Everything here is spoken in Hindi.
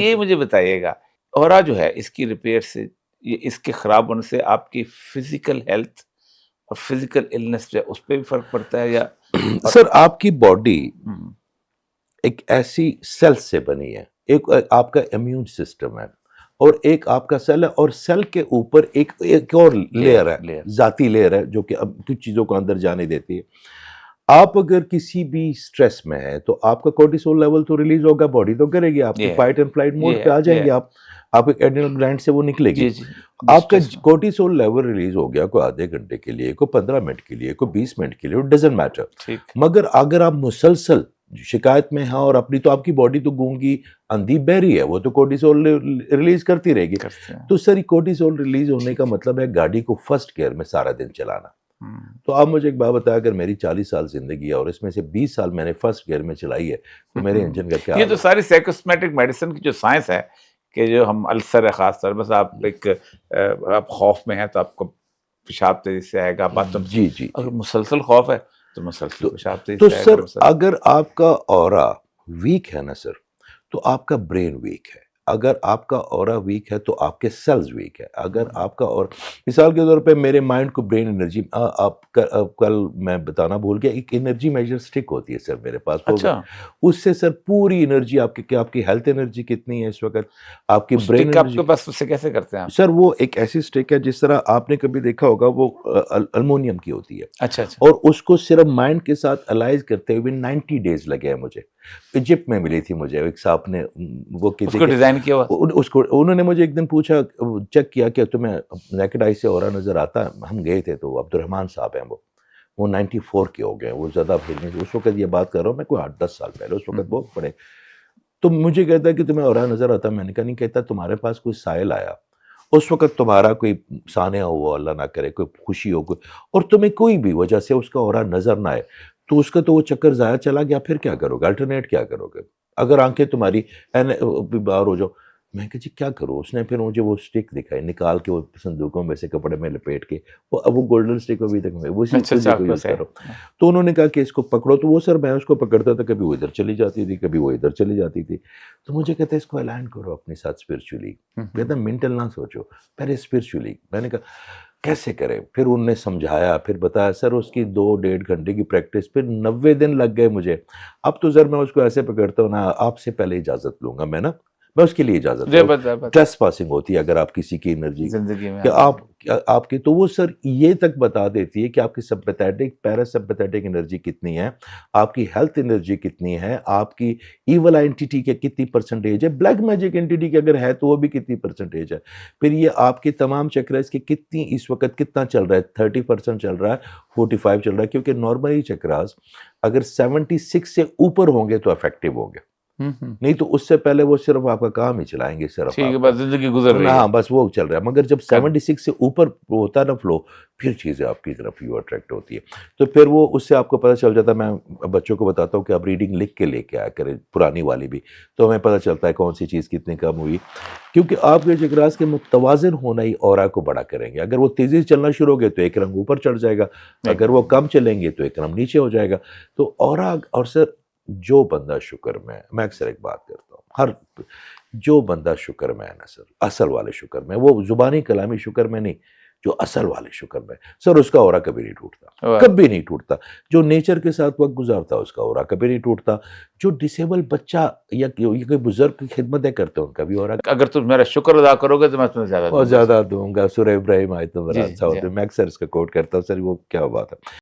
ये मुझे बताइएगा, ऑरा जो है इसकी रिपेयर से, ये इसके खराब होने से आपकी फिजिकल हेल्थ और फिजिकल इलनेस जो है उस पे भी फर्क पड़ता है या? और सर आपकी बॉडी हम्म, एक ऐसी सेल से बनी है, एक आपका इम्यून सिस्टम है और एक आपका सेल है, और सेल के ऊपर एक एक और लेयर लेयर है, लेयर जाती लेयर है, जो कि अब कुछ चीजों को अंदर जाने देती है। आप अगर किसी भी स्ट्रेस में है तो आपका कोर्टिसोल लेवल तो रिलीज होगा, बॉडी तो करेगी, आपकी ये है, फाइट एंड फ्लाइट ये मोड पे है, आ ये जाएंगे है। आप, आपके एड्रिनल ग्लैंड से वो निकलेगी। जी, जी, आपका डिस्ट्रेस में। कोर्टिसोल लेवल रिलीज हो गया कोई आधे घंटे के लिए, कोई 15 मिनट के लिए, कोई 20 मिनट के लिए, डजेंट मैटर। ठीक। मगर अगर आप मुसलसल शिकायत में हैं और अपनी, तो आपकी बॉडी तो गूंगी अंधी बहरी है, वो तो कोर्टिसोल रिलीज करती रहेगी। करते हैं। तो सर कोर्टिसोल रिलीज होने का ठीक। मतलब है गाड़ी को फर्स्ट गियर में सारा दिन चलाना। हम्म। तो आप मुझे एक बात बताया, अगर मेरी 40 साल जिंदगी है और इसमें से 20 साल मैंने फर्स्ट गियर में चलाई है, तो मेरे हम्म। इंजन का क्या ये हाल तो होगा? सारी साइकोसोमैटिक मेडिसिन की जो साइंस है, कि जो हम अल्सर है खास तौर, बस आप एक आप खौफ में हैं तो आपको पेशाब तेजी से आएगा, बाथरूम जी जी अगर जी। मुसलसल खौफ है तो मुसलसल तो पेशाब तेजी तो से आएगा, सर मुसलसल। अगर आपका ऑरा वीक है ना सर, तो आपका ब्रेन वीक है। अगर आपका ऑरा वीक है तो आपके सेल्स वीक है। अगर आपका, और मिसाल के तौर पे मेरे माइंड को ब्रेन एनर्जी, कल मैं बताना भूल गया, एक एनर्जी मेजर स्टिक होती है सर मेरे पास, वो अच्छा, उससे सर पूरी एनर्जी आपकी, क्या आपकी हेल्थ एनर्जी कितनी है इस वक्त, आपकी उस ब्रेन टिक आपके एनर्जी। पास उससे कैसे करते हैं आप? सर वो एक ऐसी स्टिक है, जिस तरह आपने कभी देखा होगा, वो अल्मोनियम की होती है, अच्छा, अच्छा। और उसको सिर्फ माइंड के साथ अलाइज करते हुए 90 डेज लगे हैं मुझे। इजिप्ट में मिली थी मुझे, एक साहब ने वो की उसको देखिए, डिजाइन किया हुआ? उसको उन्होंने मुझे एक दिन पूछा, चेक किया कि तुम्हें नेकेड आई से और नजर आता है? हम गए थे, तो अब्दुलरहमान साहब हैं वो 94 के हो गए, वो ज़्यादा फिर नहीं, उस वक्त ये बात कर रहा हूँ मैं, कोई 8-10 साल पहले, उस वक्त हम्म। बहुत बड़े। तो मुझे कहता है कि तुम्हें और नजर आता है? मैंने कहा नहीं। कहता तुम्हारे पास कोई साहिल आया, उस वक़्त तुम्हारा कोई सान्या हुआ, अल्लाह ना करे, कोई खुशी हो, कोई, और तुम्हें कोई भी वजह से उसका ऑरा नज़र ना आए, तो उसका तो वो चक्कर ज़ाया चला गया, फिर क्या करोगे? अल्टरनेट क्या करोगे? अगर आँखें तुम्हारी बीमार हो जाओ। मैं कहा जी क्या करूँ? उसने फिर मुझे वो स्टिक दिखाई, निकाल के वो संदूकों में से कपड़े में लपेट के, वो अब वो गोल्डन स्टिक अभी तक मैं उसी अच्छा, अच्छा, उसी को आपके यूज़ पास है। कर रहा हूँ। तो उन्होंने कहा कि इसको पकड़ो, तो वो सर मैं उसको पकड़ता था, कभी वो इधर चली जाती थी, कभी वो इधर चली जाती थी। तो मुझे कहता है इसको अलाइन करो अपने साथ स्पिरिचुअली। कहता है मेंटल ना सोचो, पहले स्पिरिचुअली। मैंने कहा कैसे करें? फिर उनने समझाया, फिर बताया। सर उसकी 2 डेढ़ घंटे की प्रैक्टिस, फिर 90 दिन लग गए मुझे। अब तो सर मैं उसको ऐसे पकड़ता हूँ ना, आपसे पहले इजाज़त लूँगा मैं ना, मैं उसके लिए इजाज़त जी, लूँ। बता बता ट्रेस पासिंग होती है अगर आप किसी की एनर्जी, जिंदगी में कि आना। आप आपकी, तो वो सर ये तक बता देती है कि आपकी सिम्पैथेटिक, पैरासिम्पैथेटिक एनर्जी कितनी है, आपकी हेल्थ एनर्जी कितनी है, आपकी ईवल एंटिटी की कितनी परसेंटेज है, ब्लैक मैजिक एंटिटी की अगर है तो वो भी कितनी परसेंटेज है। फिर ये आपके तमाम चक्रास की कितनी, इस वक़्त कितना चल रहा है, 30% चल रहा है, 45 चल रहा है, क्योंकि नॉर्मली चक्रास अगर 76 से ऊपर होंगे तो इफेक्टिव होंगे। हम्म। नहीं तो उससे पहले वो सिर्फ आपका काम ही चलाएँगे, सिर्फ ठीक है, बस आपका। जिंदगी गुजर ना रही है। हाँ, बस वो चल रहा है, मगर जब कर 76 से ऊपर वो होता है ना फ्लो, फिर चीज़ें आपकी तरफ यू अट्रैक्ट होती है। तो फिर वो उससे आपको पता चल जाता है। मैं बच्चों को बताता हूँ कि आप रीडिंग लिख के लेके आया करें, पुरानी वाली भी, तो हमें पता चलता है कौन सी चीज़ कितनी कम हुई। क्योंकि आपके जिगरास के मुतवाज़िन होना ही ऑरा को बड़ा करेंगे। अगर वो तेज़ी से चलना शुरू हो गए तो एक रंग ऊपर चढ़ जाएगा, अगर वो कम चलेंगे तो एक रंग नीचे हो जाएगा। तो ऑरा, और सर जो बंदा शुक्र में है, मैं अक्सर एक बात करता हूँ, हर जो बंदा शुक्र में है ना सर, असल वाले शुक्र में, वो ज़ुबानी कलामी शुक्र में नहीं, जो असल वाले शुक्र में, सर उसका ऑरा कभी नहीं टूटता, वाह। कभी नहीं टूटता। जो नेचर के साथ वक़्त गुज़ारता है उसका ऑरा कभी नहीं टूटता। जो डिसेबल बच्चा या कोई बुज़ुर्ग की खिदमतें करते हैं उनका भी ऑरा अगर तुम मेरा शुक्र अदा करोगे तो मैं तुम्हें ज्यादा बहुत दूंगा सर। ज़्यादा दूँगा। सूरह इब्राहिम आयत नंबर जी, 8 जी, जी। मैं अक्सर इसका कोट करता हूँ सर, वो क्या बात है।